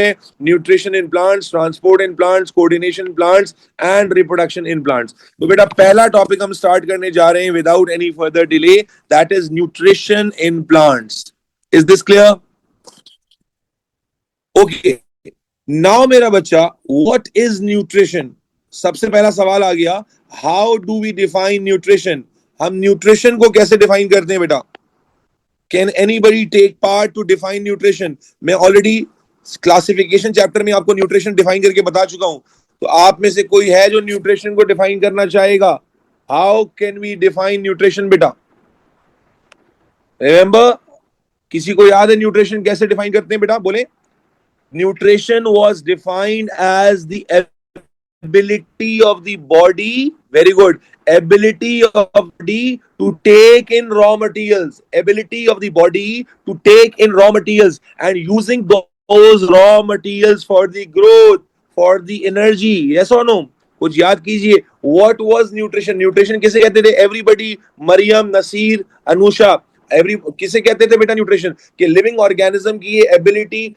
Nutrition in plants, transport in plants, coordination in plants and reproduction in plants. तो बेटा पहला topic हम start करने जा रहे हैं without any further delay, that is nutrition in plants. Is this clear? Okay, now मेरा बच्चा, व्हाट इज न्यूट्रिशन? सबसे पहला सवाल आ गया, how do we define nutrition? हम न्यूट्रिशन को कैसे डिफाइन करते हैं बेटा? Can anybody take part to define nutrition? मैं ऑलरेडी क्लासिफिकेशन चैप्टर में आपको न्यूट्रिशन डिफाइन करके बता चुका हूं, तो आप में से कोई है जो न्यूट्रिशन को डिफाइन करना चाहेगा? How can we define nutrition बेटा? रिमेंबर, किसी को याद है न्यूट्रिशन कैसे डिफाइन करते हैं बेटा? बोले। Nutrition was defined as the ability of the body, very good, ability of body to take in raw materials, ability of the body to take in raw materials and using those raw materials for the growth, for the energy. Yes or no? कुछ याद कीजिए, what was nutrition? Nutrition किसे कहते थे? Everybody, Maryam, Naseer, Anusha, किसे कहते थे बेटा न्यूट्रिशन? कि लिविंग ऑर्गेनिज्म की ये एबिलिटी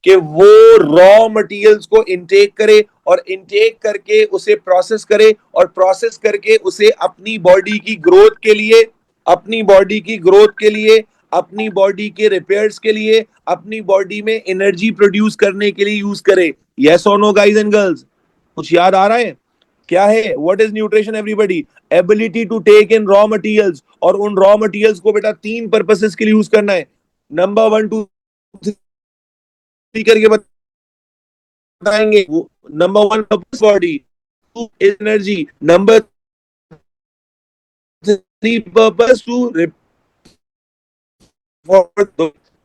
कि वो रॉ मटेरियल्स को इनटेक करे और इनटेक करके उसे प्रोसेस करे और प्रोसेस करके उसे अपनी बॉडी की ग्रोथ के लिए, अपनी बॉडी की ग्रोथ के लिए, अपनी बॉडी के रिपेयर्स के लिए, अपनी बॉडी में एनर्जी प्रोड्यूस करने के लिए यूज करे। यस और नो गाइज एंड गर्ल्स? कुछ याद आ रहा है? क्या है? What is nutrition everybody? Ability to take in raw materials, और उन रॉ मटेरियल्स को बेटा तीन पर्पसेस के लिए यूज करना है। नंबर 1 2 3 करके बताएंगे। Number 1 purpose body, 2 energy, number 3 purpose two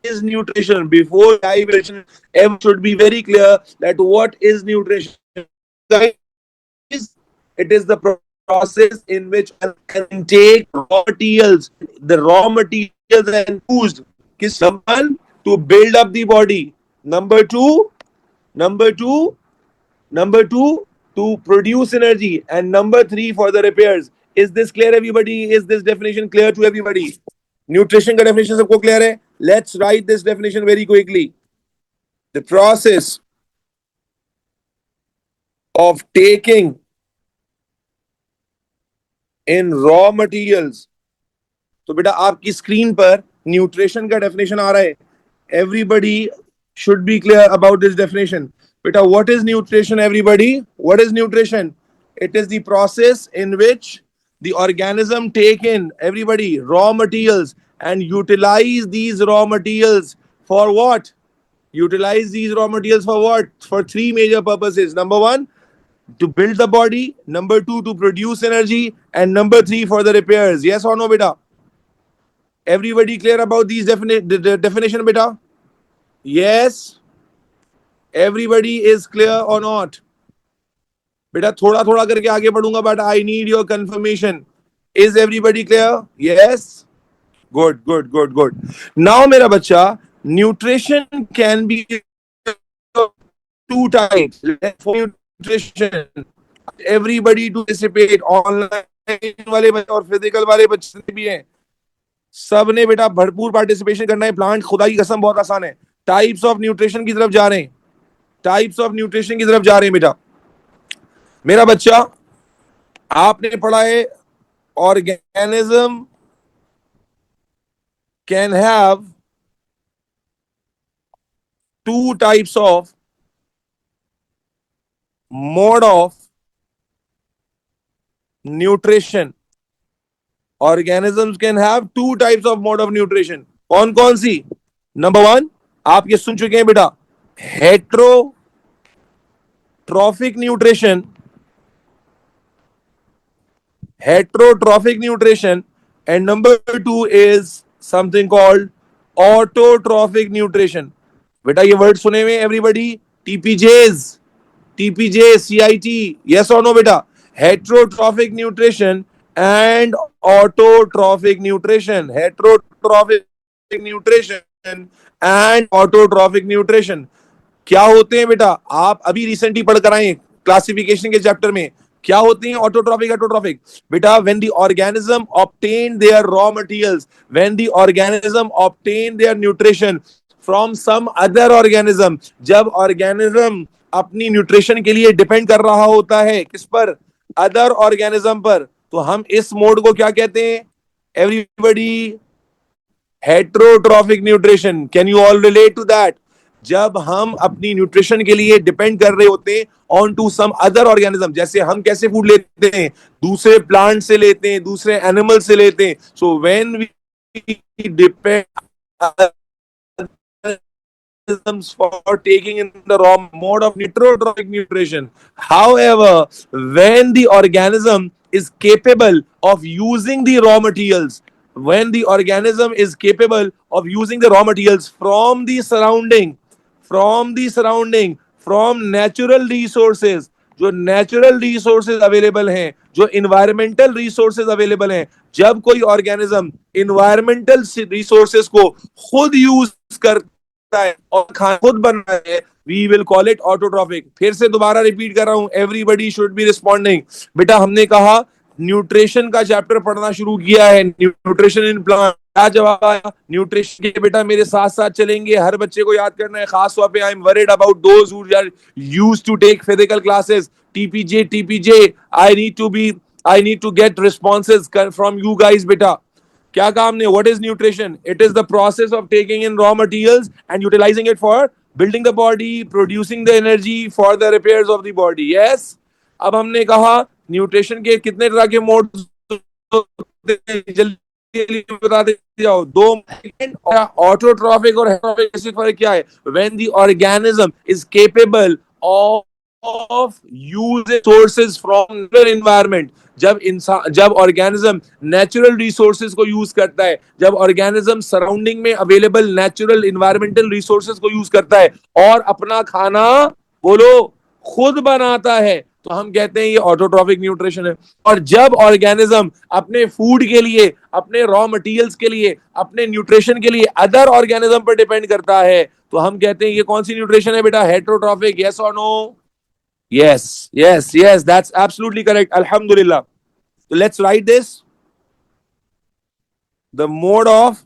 is nutrition. Before dive, everyone should be very clear that what is nutrition. Guys, it is the process in which I can take raw materials, the raw materials and used to build up the body. Number two, to produce energy, and number 3 for the repairs. Is this clear everybody? Is this definition clear to everybody? Nutrition का definition सबको clear है? Let's write this definition very quickly. The process of taking in raw materials. तो बेटा आपकी screen पर nutrition का definition आ रहा है. Everybody should be clear about this definition. Beta, what is nutrition, everybody? What is nutrition? It is the process in which the organism take in, everybody, raw materials and utilize these raw materials for what? Utilize these raw materials for what? For 3 major purposes. Number 1, to build the body. Number 2, to produce energy. And number 3, for the repairs. Yes or no, beta? Everybody clear about these definition, beta? Yes. Everybody is clear or not? बेटा थोड़ा थोड़ा करके आगे बढ़ूंगा, but I need your confirmation. Is everybody clear? Yes. Good, good, good, good. Now मेरा बच्चा, nutrition can be 2 types. For nutrition, everybody to participate, online वाले बच्चे और फिजिकल वाले बच्चे भी हैं, सब ने बेटा भरपूर पार्टिसिपेशन करना है. प्लांट खुदा की कसम बहुत आसान है. टाइप्स ऑफ न्यूट्रिशन की तरफ जा रहे हैं, टाइप्स ऑफ न्यूट्रिशन की तरफ जा रहे हैं बेटा. मेरा बच्चा, आपने पढ़ा है organism can have 2 types of mode of nutrition. Organisms can have 2 types of mode of nutrition. कौन कौन सी? नंबर 1, आप ये सुन चुके हैं बेटा, heterotrophic nutrition, and number 2 is something called autotrophic nutrition. बेटा ये वर्ड सुने हुए everybody? TPJs, CIT, yes or no बेटा? Heterotrophic nutrition and autotrophic nutrition. Heterotrophic nutrition and autotrophic nutrition क्या होते हैं बेटा? आप अभी रिसेंटली पढ़ कर आए क्लासिफिकेशन के चैप्टर में. क्या होती हैं ऑटोट्रॉफिक, हेटरोट्रॉफिक? बेटा when the organism obtain their raw materials, when the organism obtain their nutrition from some other organism. जब ऑर्गेनिज्म अपनी न्यूट्रिशन के लिए डिपेंड कर रहा होता है किस पर, अदर ऑर्गेनिज्म पर, तो हम इस मोड को क्या कहते हैं everybody? Heterotrophic nutrition. Can you all relate to that? जब हम अपनी न्यूट्रिशन के लिए डिपेंड कर रहे होते हैं on to some other organism, जैसे हम कैसे फूड लेते हैं, दूसरे प्लांट से लेते हैं, दूसरे एनिमल से लेते हैं। So when we depend for taking in the raw mode of heterotrophic nutrition. However, when the organism is capable of using the raw materials, when the organism is capable of using the raw materials from the surrounding, from natural resources, जो natural resources available हैं, जो environmental resources available हैं, जब कोई organism environmental resources को खुद use करता है और खाना खुद बना है, we will call it autotrophic. फिर से दोबारा रिपीट कर रहा हूं, एवरीबडी शुड बी रिस्पॉन्डिंग। बेटा हमने कहा न्यूट्रिशन का चैप्टर पढ़ना शुरू किया है, न्यूट्रिशन इन प्लांट। क्या जवाब आया? न्यूट्रिशन के बेटा मेरे साथ साथ चलेंगे, हर बच्चे को याद करना है, खास तौर पे I am worried about those who are used to take physical classes. TPJ I need to get responses from you guys. बेटा क्या कहा हमने? What is nutrition? It is the process of taking in raw materials and utilising it for building the body, producing the energy for the repairs of the body. Yes. अब हमने कहा nutrition के कितने तरह के मोड जल्दी बता दे जाओ। दो, ऑटोट्रॉफिक और हेटेरोट्रॉफिक में फर्क क्या है? When the organism is capable of using sources from the environment, जब ऑर्गेनिज्म नेचुरल रिसोर्सेज को यूज करता है, जब ऑर्गेनिज्म सराउंडिंग में अवेलेबल नेचुरल इन्वायरमेंटल रिसोर्सेज को यूज करता है और अपना खाना बोलो खुद बनाता है, तो हम कहते हैं ये ऑटोट्रॉफिक न्यूट्रिशन है। और जब ऑर्गेनिज्म अपने फूड के लिए, अपने रॉ मटेरियल्स के लिए, अपने न्यूट्रिशन के लिए अदर ऑर्गेनिज्म पर डिपेंड करता है, तो हम कहते हैं ये कौन सी न्यूट्रिशन है बेटा? हेटेरोट्रॉफिक। यस और no? Yes, that's absolutely correct. Alhamdulillah. So let's write this. The mode of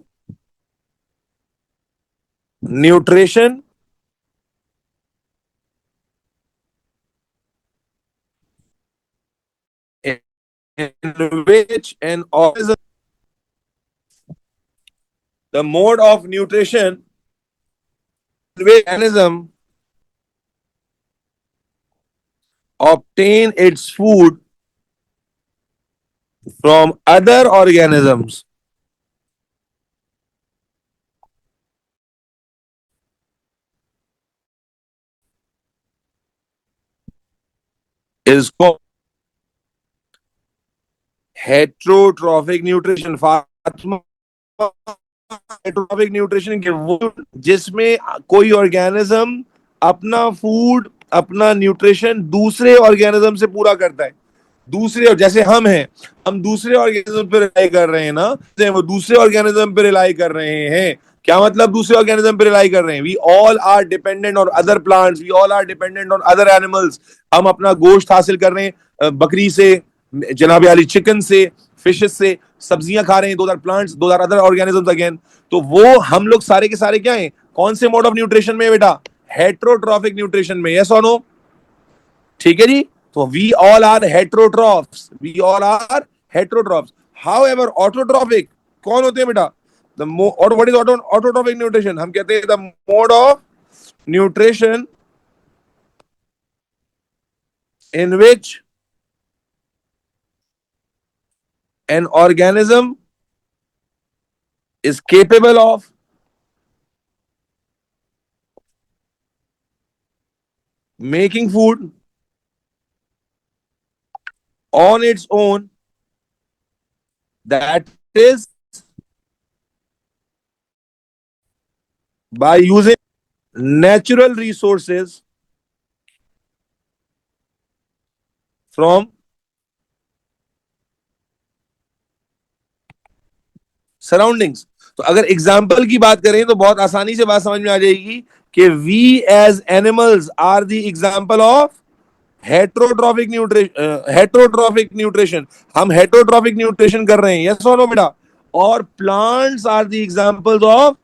nutrition in which an organism, the mode of nutrition in which an organism obtain its food from other organisms is called heterotrophic nutrition. Heterotrophic nutrition के वो जिसमें कोई organism अपना food, अपना nutrition दूसरे organism से पूरा करता है। दूसरे, जैसे हम हैं, हम दूसरे ऑर्गेनिज्म पे रिलाई कर रहे हैं ना, वो दूसरे ऑर्गेनिज्म पे रिलाई कर रहे हैं। क्या मतलब दूसरे ऑर्गेनिज्म पे रिलाई कर रहे हैं? We all are dependent on other plants, we all are dependent on other animals. हम अपना गोश्त हासिल कर रहे हैं बकरी से, जनाब आली चिकन से, फिशेस से, सब्जियां खा रहे हैं, 2000 प्लांट्स, 2000 अदर ऑर्गेनिजम्स अगेन। तो वो हम लोग सारे के सारे क्या हैं? कौन से मोड ऑफ न्यूट्रिशन में बेटा? हेटेरोट्रॉफिक न्यूट्रिशन में। यस और नो? ठीक है जी। तो we all are heterotrophs, we all are heterotrophs. However autotrophic कौन होते हैं बेटा? द और व्हाट इज ऑटोट्रॉफिक न्यूट्रिशन? हम कहते हैं the mode of nutrition in which an organism is capable of making food on its own, that is by using natural resources from surroundings. तो अगर एग्जाम्पल की बात करें तो बहुत आसानी से बात समझ में आ जाएगी कि we as animals are the example of heterotrophic nutrition. हम हेटेरोट्रॉफिक न्यूट्रिशन कर रहे हैं। यस और नो बेटा? और plants are the examples of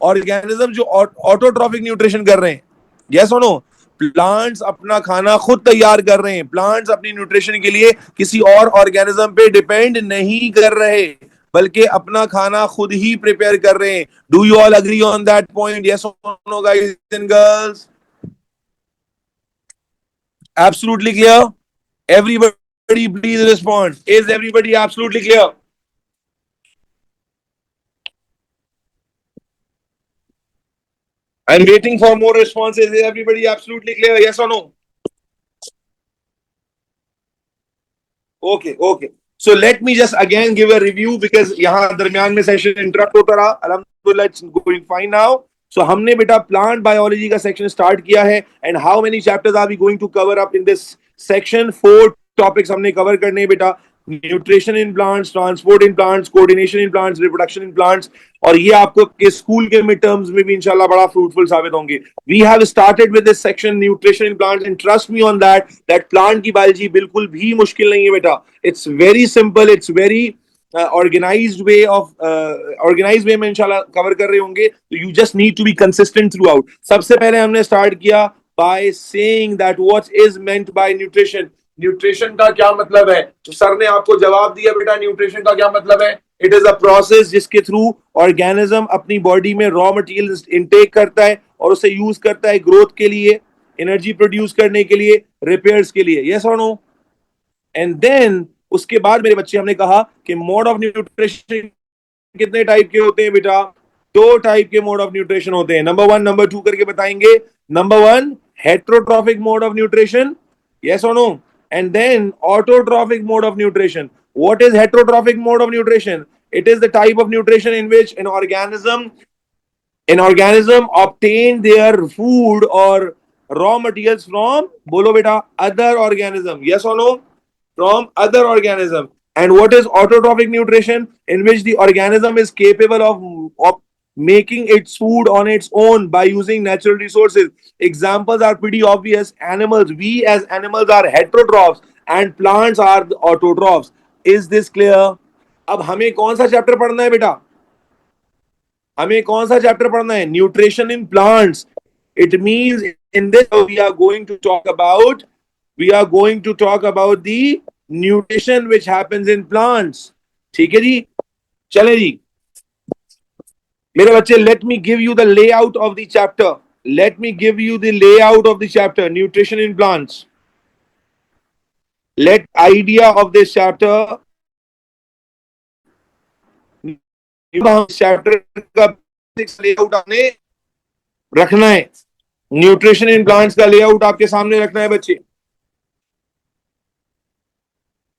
organism जो ऑटोट्रॉफिक न्यूट्रिशन कर रहे हैं, यस और नो? प्लांट्स अपना खाना खुद तैयार कर रहे हैं, प्लांट्स अपनी न्यूट्रिशन के लिए किसी और ऑर्गेनिज्म पे डिपेंड नहीं कर रहे, बल्कि अपना खाना खुद ही प्रिपेयर कर रहे हैं। Do you all agree on that point? Yes और no guys and girls? Absolutely clear? Everybody please respond. Is everybody absolutely clear? I'm waiting for more responses. Is everybody absolutely clear? Yes or no? Okay, okay. So let me just again give a review because यहाँ दरमियान में session interrupt होता रहा. Alhamdulillah, it's going fine now. So हमने बेटा plant biology का section start किया है. And how many chapters are we going to cover up in this section? 4 topics हमने कवर करने हैं बेटा. Nutrition in plants, transport in plants, coordination in plants, reproduction in plants. और ये आपको के स्कूल के मिड टर्म्स में भी इंशाल्लाह बड़ा फ्रूटफुल साबित होंगे. We have started with this section nutrition in plants and trust me on that plant की बायोलॉजी बिल्कुल भी मुश्किल नहीं है बेटा. It's very simple, it's very organised way में इंशाल्लाह कवर कर रहे होंगे. तो you just need to be consistent throughout. सबसे पहले हमने स्टार्ट किया by saying that what is meant by nutrition. Nutrition का क्या मतलब है? तो सर ने आपको जवाब दिया बेटा, न्यूट्रिशन का क्या मतलब है? इट इज अ प्रोसेस जिसके थ्रू ऑर्गेनिज्म अपनी बॉडी में रॉ मटेरियल इनटेक करता है और उसे यूज करता है ग्रोथ के लिए, एनर्जी प्रोड्यूस करने के लिए, रिपेयर्स के लिए. यस और नो? एंड देन उसके बाद मेरे बच्चे हमने कहा कि मोड ऑफ न्यूट्रिशन कितने टाइप के होते हैं बेटा? 2 टाइप के मोड ऑफ न्यूट्रिशन होते हैं. नंबर 1, नंबर 2 करके बताएंगे. Number 1 heterotrophic mode of nutrition. Yes और no? And then autotrophic mode of nutrition. What is heterotrophic mode of nutrition? It is the type of nutrition in which an organism obtain their food or raw materials from, bolo beta, other organism. Yes or no? From other organism. And what is autotrophic nutrition? In which the organism is capable of making its food on its own by using natural resources. Examples are pretty obvious. Animals, we as animals are heterotrophs and plants are the autotrophs. Is this clear? अब हमें कौन सा chapter पढ़ना है बेटा? हमें कौन सा चैप्टर पढ़ना है? Nutrition in plants. It means in this we are going to talk about the nutrition which happens in plants. ठीक है जी, चले जी मेरे बच्चे. Let me give you the layout of the chapter. Let me give you the layout of the chapter nutrition in plants. Let idea of this chapter. Chapter का layout आपने रखना है. न्यूट्रिशन इन प्लांट्स का layout आपके सामने रखना है बच्चे.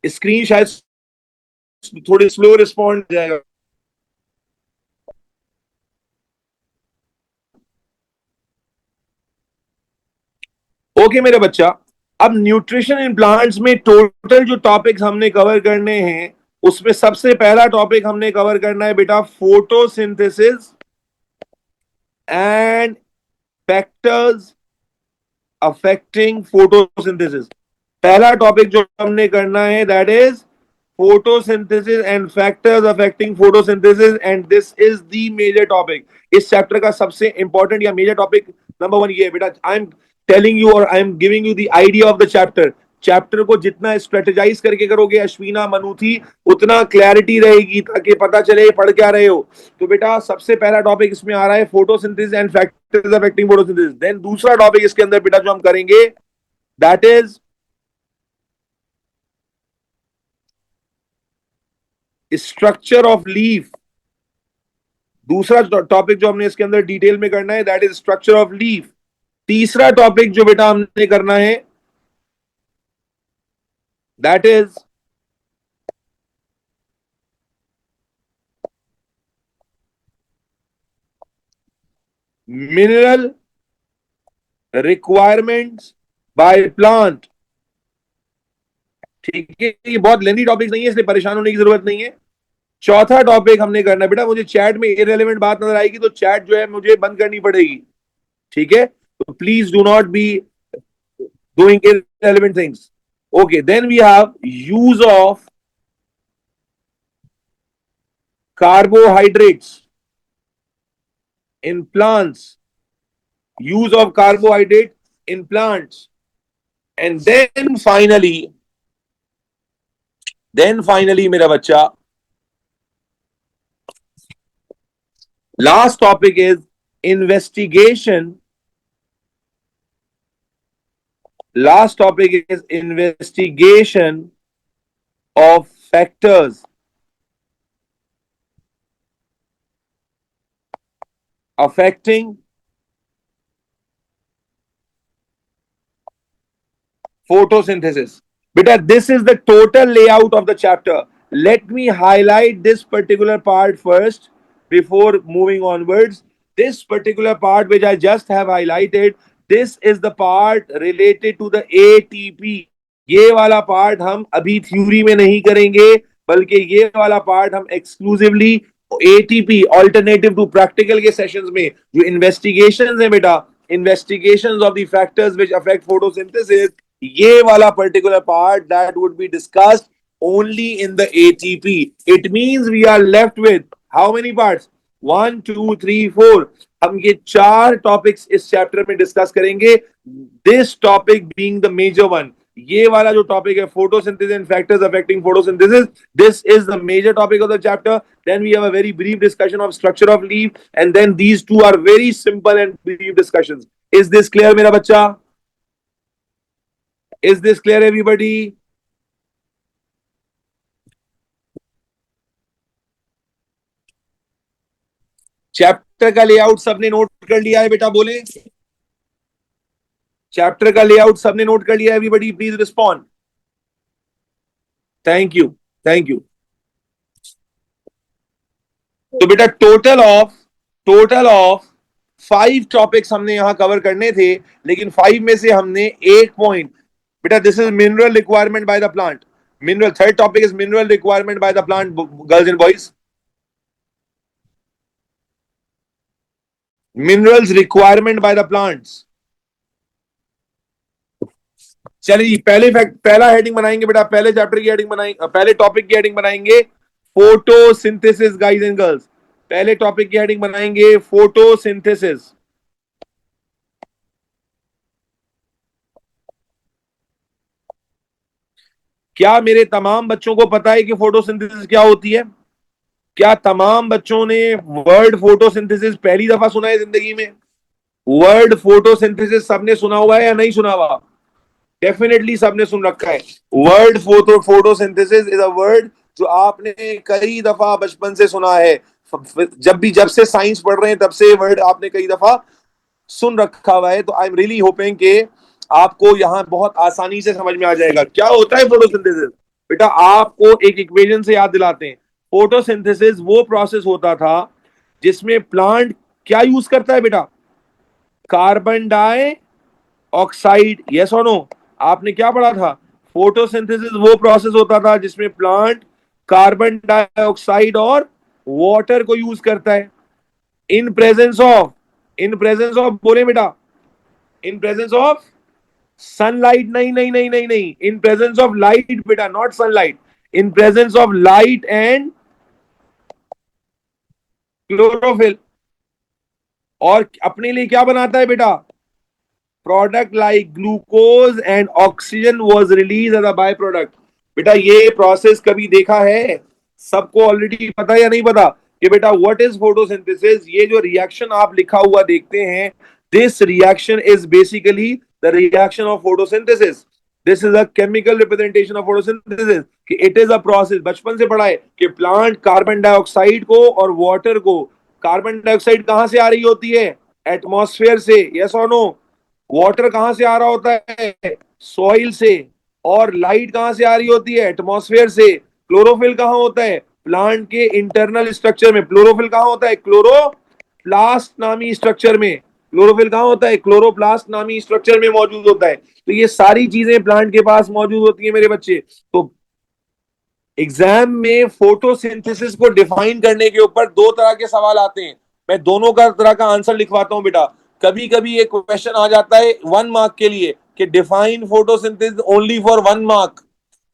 स्क्रीन शायद थोड़ी स्लो रिस्पॉन्ड जाएगा. ओके मेरे बच्चा, अब न्यूट्रिशन इन प्लांट्स में टोटल जो टॉपिक्स हमने कवर करने हैं उसमें सबसे पहला टॉपिक हमने कवर करना है बेटा photosynthesis and factors affecting photosynthesis. पहला टॉपिक जो हमने करना है that is photosynthesis and factors affecting photosynthesis and this is the major topic. इस चैप्टर का सबसे इंपॉर्टेंट या मेजर टॉपिक नंबर 1 ये है बेटा. आई एम टेलिंग यू और I am giving you the idea of the chapter. Chapter को जितना स्ट्रेटेजाइज करके करोगे अश्विना मनुथी, उतना क्लैरिटी रहेगी ताकि पता चले पढ़ क्या रहे हो. तो बेटा सबसे पहला टॉपिक इसमें आ रहा है photosynthesis and factors affecting photosynthesis. Then दूसरा टॉपिक इसके अंदर बेटा जो हम करेंगे that is structure of leaf. दूसरा टॉपिक जो हमने इसके अंदर डिटेल में करना है that is structure of leaf. तीसरा टॉपिक जो बेटा हमने करना है that is mineral requirements by plant. ठीक है, ये बहुत लेंथी टॉपिक नहीं है इसलिए परेशान होने की जरूरत नहीं है. चौथा टॉपिक हमने करना है बेटा, मुझे चैट में इररिलेवेंट बात नजर आएगी तो चैट जो है मुझे बंद करनी पड़ेगी. ठीक है, तो please do not be doing irrelevant things. Okay, then we have use of carbohydrates. in plants, use of carbohydrate in plants, and then finally मेरा बच्चा, last topic is investigation. Last topic is investigation of factors affecting photosynthesis. Beta, this is the total layout of the chapter. Let me highlight this particular part first before moving onwards. This particular part which I just have highlighted, this is the part related to the ATP. ये वाला part हम अभी theory में नहीं करेंगे, बल्कि ये वाला पार्ट हम exclusively ATP alternative to practical के सेशंस में जो इन्वेस्टिगेशंस है बेटा, investigations of the factors which affect photosynthesis, ये वाला particular part that would be discussed only in the ATP. It means we are left with how many parts? 1, 2, 3, 4. हम ये 4 topics इस चैप्टर में डिस्कस करेंगे. This topic being the major one. ये वाला जो टॉपिक है photosynthesis and factors affecting photosynthesis, this is the major topic of the chapter. Then we have a very brief discussion of structure of leaf, and then these two are very simple and brief discussions. Is this clear मेरा बच्चा? Is this clear everybody? Chapter का layout सबने note कर लिया है बेटा? बोले chapter का लेआउट सबने नोट कर लिया है? Everybody please respond. Thank you, thank you. तो बेटा टोटल ऑफ 5 टॉपिक्स हमने यहां कवर करने थे, लेकिन 5 में से हमने एक पॉइंट, बेटा this is mineral requirement by the plant. Mineral, third topic is mineral requirement by the plant, girls and boys. Minerals requirement by the plants. चलिए पहला हेडिंग बनाएंगे बेटा, पहले चैप्टर की हेडिंग बनाएंगे, पहले टॉपिक की हेडिंग बनाएंगे फोटोसिंथेसिस गाइस एंड गर्ल्स. पहले टॉपिक की हेडिंग बनाएंगे फोटोसिंथेसिस. क्या मेरे तमाम बच्चों को पता है कि फोटोसिंथेसिस क्या होती है? क्या तमाम बच्चों ने वर्ड फोटोसिंथेसिस पहली दफा सुना है जिंदगी में? वर्ड फोटोसिंथेसिस सबने सुना हुआ है या नहीं सुना हुआ? डेफिनेटली सबने सुन रखा है. Word photosynthesis is a word जो आपने कई दफा बचपन से सुना है. जब से साइंस पढ़ रहे हैं तब से वर्ड आपने कई दफा सुन रखा हुआ है. तो आई एम रियली होपिंग कि आपको यहां बहुत आसानी से समझ में आ जाएगा क्या होता है फोटोसिंथेसिस. बेटा आपको एक इक्वेशन से याद दिलाते हैं. फोटोसिंथेसिस वो प्रोसेस होता था जिसमें प्लांट क्या यूज करता है बेटा? Carbon dioxide. यस और नो? आपने क्या पढ़ा था? फोटोसिंथेसिस वो प्रोसेस होता था जिसमें प्लांट कार्बन डाइऑक्साइड और वाटर को यूज करता है इन प्रेजेंस ऑफ बोले बेटा, इन प्रेजेंस ऑफ सनलाइट. नहीं, इन प्रेजेंस ऑफ लाइट बेटा, not sunlight. In presence of light and chlorophyll. और अपने लिए क्या बनाता है बेटा? Product like glucose and oxygen was release as a by product. बेटा ये प्रोसेस कभी देखा है? सबको ऑलरेडी पता है या नहीं पता कि बेटा व्हाट इज फोटोसिंथेसिस? ये जो रिएक्शन आप लिखा हुआ देखते हैं, this reaction is basically the reaction of photosynthesis. This is a chemical representation of photosynthesis. कि इट इज अ प्रोसेस, बचपन से पढ़ा है कि प्लांट कार्बन डाइऑक्साइड को और वाटर को, कार्बन डाइऑक्साइड कहां से आ रही होती है? एटमॉस्फेयर से. यस और नो? वाटर कहां से आ रहा होता है? सॉइल से. और लाइट कहां से आ रही होती है? एटमॉस्फेयर से. क्लोरोफिल कहां होता है? प्लांट के इंटरनल स्ट्रक्चर में. क्लोरोफिल कहां होता है? क्लोरोप्लास्ट नामी स्ट्रक्चर में. क्लोरोफिल कहां होता है? क्लोरोप्लास्ट नामी स्ट्रक्चर में मौजूद होता है. तो ये सारी चीजें प्लांट के पास मौजूद होती है मेरे बच्चे. तो एग्जाम में फोटोसिंथेसिस को डिफाइन करने के ऊपर 2 तरह के सवाल आते हैं. मैं दोनों का तरह का आंसर लिखवाता हूं बेटा. कभी कभी एक क्वेश्चन आ जाता है 1 मार्क के लिए कि define photosynthesis only for 1 mark,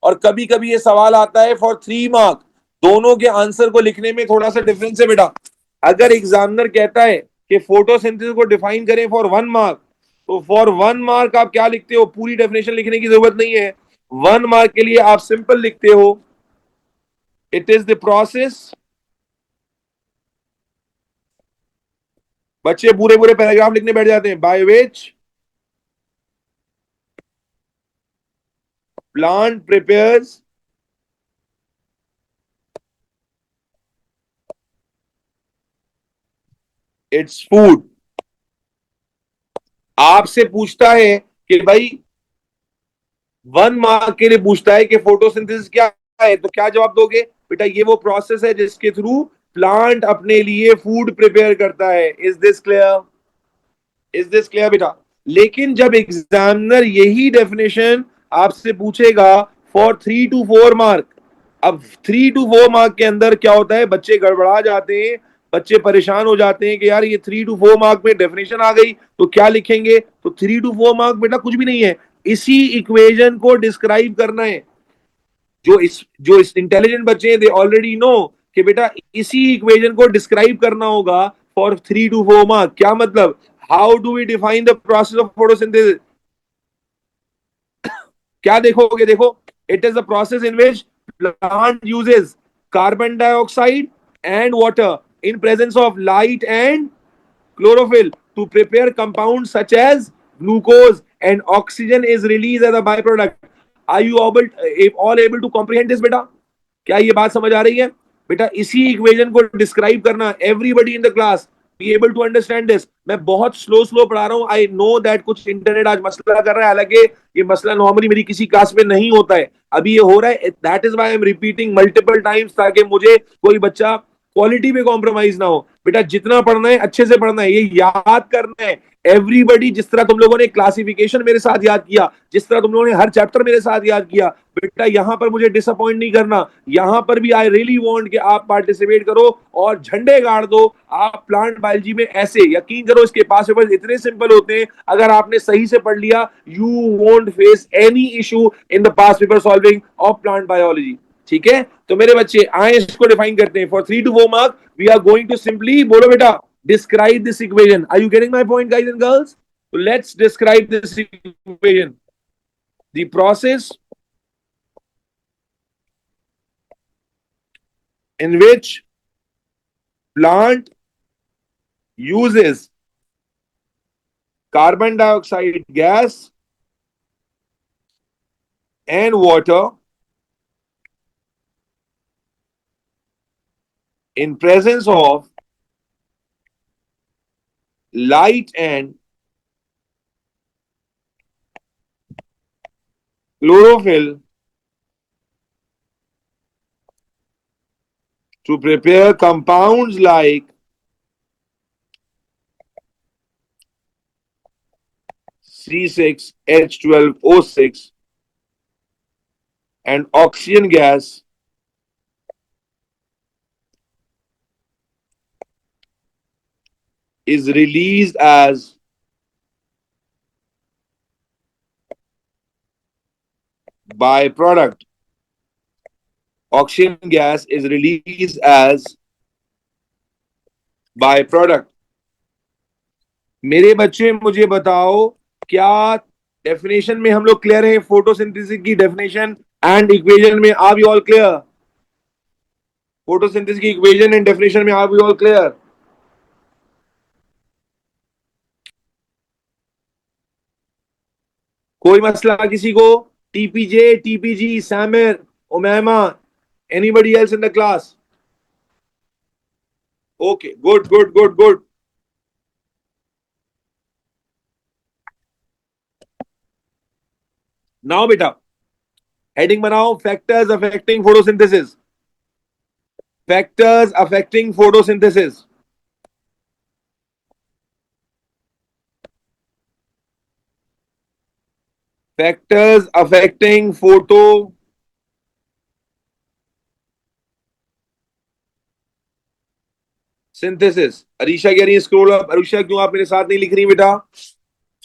और कभी कभी ये सवाल आता है फॉर 3 मार्क. दोनों के आंसर को लिखने में थोड़ा सा डिफरेंस है बेटा. अगर एग्जामिनर कहता है कि फोटोसिंथेसिस को डिफाइन करें फॉर 1 मार्क, तो फॉर 1 मार्क आप क्या लिखते हो? पूरी डेफिनेशन लिखने की जरूरत नहीं है। 1 मार्क के लिए आप सिंपल लिखते हो, इट इज द प्रोसेस, बच्चे पूरे पूरे पैराग्राफ लिखने बैठ जाते हैं, by which plant prepares its food. आपसे पूछता है कि भाई 1 मार्क के लिए पूछता है कि फोटोसिंथेसिस क्या है, तो क्या जवाब दोगे? बेटा ये वो प्रोसेस है जिसके थ्रू प्लांट अपने लिए फूड प्रिपेयर करता है। Is this clear? Is this clear बेटा? लेकिन जब एग्जामिनर यही डेफिनेशन आपसे पूछेगा फॉर 3 to 4 मार्क, अब 3 to 4 मार्क के अंदर क्या होता है, बच्चे गड़बड़ा जाते हैं, बच्चे परेशान हो जाते हैं कि यार ये 3 to 4 मार्क में डेफिनेशन आ गई तो क्या लिखेंगे? तो 3 to 4 मार्क बेटा कुछ भी नहीं है, इसी इक्वेशन को डिस्क्राइब करना है। जो इस इंटेलिजेंट बच्चे हैं दे ऑलरेडी नो कि बेटा इसी इक्वेशन को डिस्क्राइब करना होगा फॉर 3 to 4 मार्क। क्या मतलब? How do we define the process of photosynthesis? क्या देखोगे? देखो, it is the process in which plant uses carbon dioxide and water in presence of light and chlorophyll to prepare compounds such as glucose, and oxygen is released as a byproduct. Are you all able to comprehend this बेटा? क्या ये बात समझ आ रही है? बेटा इसी equation को डिस्क्राइब करना, everybody in the class be able to understand this. मैं बहुत स्लो स्लो पढ़ा रहा हूं, आई नो दैट कुछ इंटरनेट आज मसला कर रहा है, हालांकि ये मसला नॉर्मली मेरी किसी क्लास में नहीं होता है, अभी ये हो रहा है। That is why I am repeating multiple times, ताकि मुझे कोई बच्चा क्वालिटी पे कॉम्प्रोमाइज ना हो। बेटा जितना पढ़ना है अच्छे से पढ़ना है, ये याद करना है। एवरीबडी, जिस तरह तुम लोगों ने क्लासिफिकेशन मेरे साथ याद किया, जिस तरह तुम लोगों ने हर चैप्टर मेरे साथ याद किया, बेटा यहां पर मुझे डिसअपॉइंट नहीं करना। यहां पर भी आई रियली वांट कि आप पार्टिसिपेट करो और झंडे गाड़ दो। आप प्लांट बायोलॉजी में ऐसे, यकीन करो इसके पास पेपर इतने सिंपल होते हैं, अगर आपने सही से पढ़ लिया, you won't face any issue in the pass paper solving of plant biology. ठीक है, तो मेरे बच्चे आए इसको डिफाइन करते हैं। For 3 to 4 mark we are going to simply, बोलो बेटा, describe this equation. Are you getting my point guys and girls? Let's describe this equation. The process in which plant uses carbon dioxide gas and water in presence of light and chlorophyll to prepare compounds like C6H12O6, and oxygen gas is released as byproduct. Oxygen gas is released as byproduct. मेरे बच्चे मुझे बताओ, क्या definition में हम लोग clear है? Photosynthesis की डेफिनेशन एंड इक्वेशन में are you all clear? Photosynthesis की इक्वेशन एंड डेफिनेशन में आर यू ऑल क्लियर? कोई मसला किसी को? TPJ, TPG, Samir, Umaima, anybody else in the class? Okay, good good good good. Now बेटा हेडिंग बनाओ, factors affecting photosynthesis. Factors affecting photosynthesis. Factors affecting photosynthesis. Areesha कह रही है स्क्रॉल अप। अरीशा क्यों आप मेरे साथ नहीं लिख रही बेटा?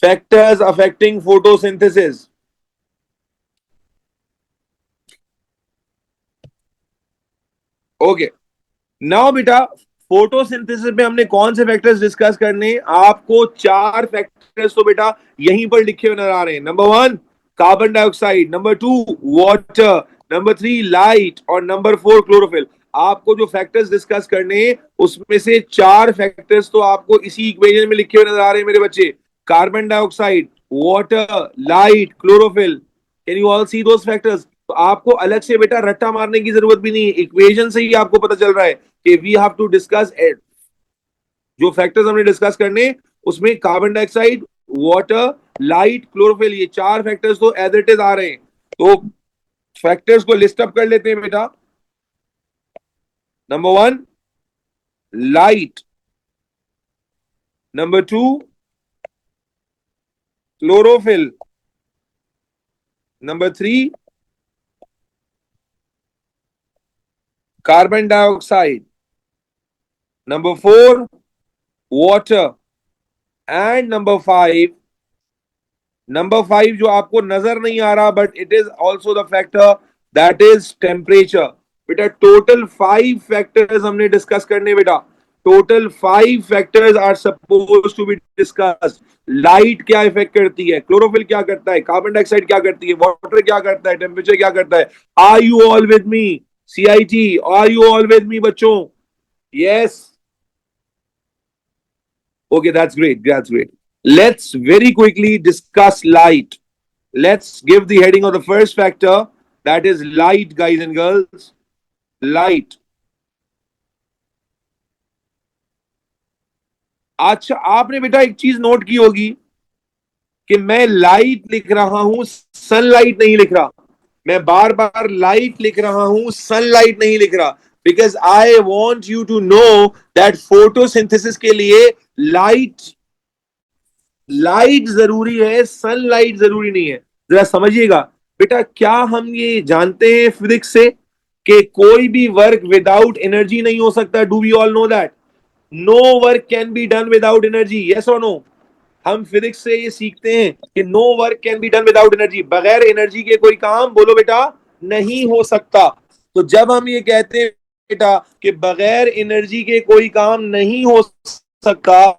Factors affecting photosynthesis. Okay, now बेटा फोटोसिंथेसिस में हमने कौन से फैक्टर्स डिस्कस करने? आपको 4 फैक्टर्स तो बेटा यहीं पर लिखे हुए नजर आ रहे हैं। Number 1 carbon dioxide, number 2 water, number 3 light और नंबर 4 क्लोरोफिल। आपको जो फैक्टर्स डिस्कस करने उसमें से 4 फैक्टर्स तो आपको इसी इक्वेशन में लिखे हुए नजर आ रहे हैं मेरे बच्चे। Carbon dioxide, water, light, chlorophyll. Can you all see those factors? तो आपको अलग से बेटा रट्टा मारने की जरूरत भी नहीं है, इक्वेशन से ही आपको पता चल रहा है कि वी हैव टू डिस्कस जो फैक्टर्स हमने डिस्कस करने उसमें carbon dioxide, water, light, chlorophyll, ये 4 फैक्टर्स तो एज इट इज आ रहे हैं। तो फैक्टर्स को लिस्ट अप कर लेते हैं बेटा। Number 1 light, number 2 chlorophyll, number 3 carbon dioxide, number 4 water and number 5 जो आपको नजर नहीं आ रहा but it is also the factor, that is temperature. बेटा टोटल 5 फैक्टर्स हमने डिस्कस करने बेटा। Total 5 factors are suppose to be discussed. Light क्या इफेक्ट करती है, क्लोरोफिल क्या करता है, कार्बन डाइऑक्साइड क्या करती है, वाटर क्या करता है, टेम्परेचर क्या करता है। Are you all with me? CIT, are you all with me बच्चों? Yes, okay, that's great. Let's very quickly discuss light. Let's give the heading of the first factor, that is light, guys and girls. Light. अच्छा, आपने बेटा एक चीज note की होगी कि मैं लाइट लिख रहा हूं, सनलाइट नहीं लिख रहा। मैं बार बार लाइट लिख रहा हूं, सनलाइट नहीं लिख रहा, because I want you to know that photosynthesis के लिए लाइट लाइट जरूरी है, सनलाइट जरूरी नहीं है। जरा समझिएगा बेटा, क्या हम ये जानते हैं फिजिक्स से कि कोई भी वर्क विदाउट एनर्जी नहीं हो सकता? Do we all know that no work can be done without energy? Yes और नो? हम फिजिक्स से ये सीखते हैं कि no work can be done without energy, बगैर एनर्जी के कोई काम बोलो बेटा नहीं हो सकता। तो जब हम ये कहते हैं बेटा कि बगैर एनर्जी के कोई काम नहीं हो सकता,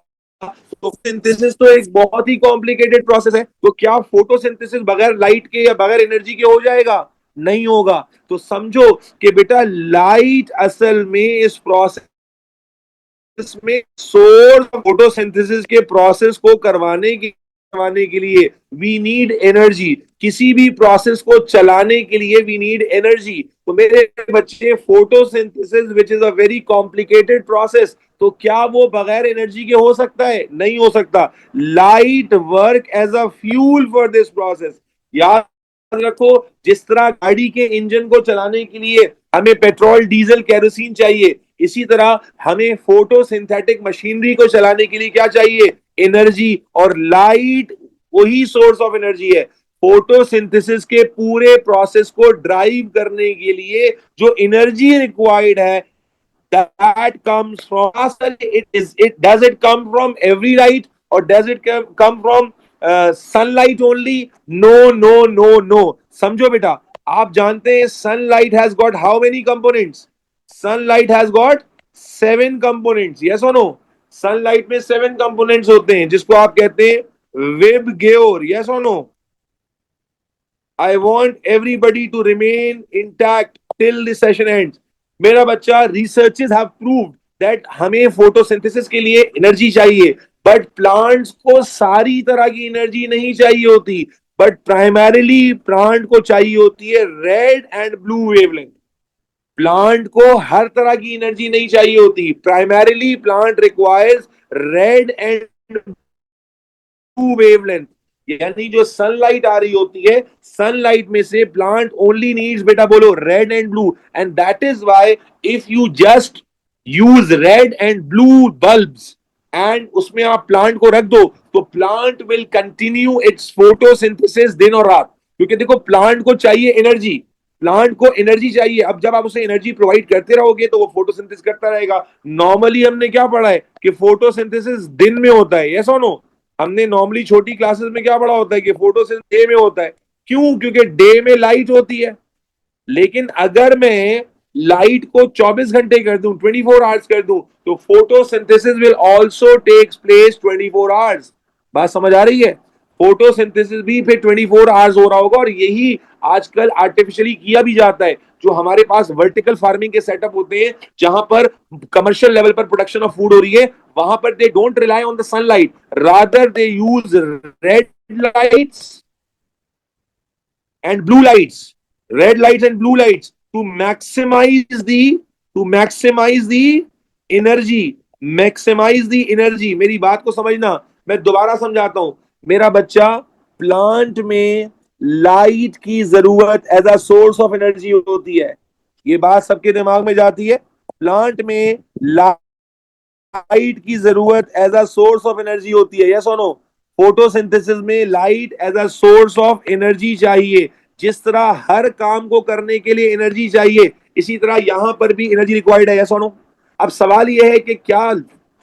फोटोसिंथेसिस तो एक बहुत ही कॉम्प्लिकेटेड प्रोसेस है। तो क्या फोटोसिंथेसिस बगैर लाइट के या बगैर एनर्जी के हो जाएगा? नहीं होगा। तो समझो कि बेटा लाइट असल में इस प्रोसेस में सोर्स फोटोसिंथेसिस के प्रोसेस को करवाने के लिए वी नीड एनर्जी। किसी भी प्रोसेस को चलाने के लिए वी नीड एनर्जी। तो मेरे बच्चे photosynthesis which is a very complicated process, तो क्या वो बगैर एनर्जी के हो सकता है? नहीं हो सकता। Light work as a fuel for this process. याद रखो, जिस तरह गाड़ी के इंजन को चलाने के लिए हमें पेट्रोल, डीजल, केरोसिन चाहिए, इसी तरह हमें फोटोसिंथेटिक मशीनरी को चलाने के लिए क्या चाहिए? एनर्जी। और लाइट वही सोर्स ऑफ एनर्जी है। फोटोसिंथेसिस के पूरे प्रोसेस को ड्राइव करने के लिए जो एनर्जी रिक्वायर्ड है, that comes from it does it come from every light or does it come from sunlight only? No. समझो बेटा, आप जानते हैं sunlight has got how many components? Sunlight has got 7 components. Yes or no? Sunlight में 7 components होते हैं जिसको आप कहते हैं web गेओर। Yes or no? I want everybody to remain intact till the session ends. मेरा बच्चा, researches have proved that हमें फोटोसिंथेसिस के लिए एनर्जी चाहिए, बट प्लांट्स को सारी तरह की एनर्जी नहीं चाहिए होती, बट प्राइमरीली प्लांट को चाहिए होती है red and blue wavelength. Plant को हर तरह की एनर्जी नहीं चाहिए होती, primarily plant requires red and blue wavelength. यानी जो सनलाइट आ रही होती है, सनलाइट में से प्लांट ओनली नीड्स बेटा बोलो red and blue, and that is why if you just use red and blue bulbs and उसमें आप प्लांट को रख दो, तो plant will continue its photosynthesis दिन और रात। क्योंकि देखो, प्लांट को चाहिए एनर्जी, प्लांट को एनर्जी चाहिए। अब जब आप उसे एनर्जी प्रोवाइड करते रहोगे तो वो फोटोसिंथेसिस करता रहेगा। नॉर्मली हमने क्या पढ़ा है कि फोटोसिंथेसिस दिन में होता है। यस और नो? हमने नॉर्मली छोटी क्लासेस में क्या पढ़ा होता है कि फोटोसिंथेसिस डे में होता है। क्यों? क्योंकि डे में लाइट होती है। लेकिन अगर मैं लाइट को 24 घंटे कर दूं, 24 आवर्स कर दूं, तो photosynthesis will also takes place 24 hours. बात समझ आ रही है? फोटोसिंथेसिस भी फिर 24 आवर्स हो रहा होगा, और यही आजकल आर्टिफिशियली किया भी जाता है। जो हमारे पास वर्टिकल फार्मिंग के सेटअप होते हैं, जहां पर कमर्शियल लेवल पर प्रोडक्शन ऑफ फूड हो रही है, वहां पर they don't rely on the sunlight, rather they use red lights and blue lights, red lights and blue lights, to maximize the energy, maximize the energy। मेरी बात को समझना, मैं दोबारा समझाता हूं। मेरा बच्चा, प्लांट में लाइट की जरूरत as a source of energy होती है। ये बात सबके दिमाग में जाती है। प्लांट में लाइट की जरूरत as a source of energy होती है, यस और नो? फोटोसिंथेसिस में light as a source of energy चाहिए। जिस तरह हर काम को करने के लिए एनर्जी चाहिए, इसी तरह यहां पर भी एनर्जी रिक्वायर्ड है, यस और नो? अब सवाल यह है कि क्या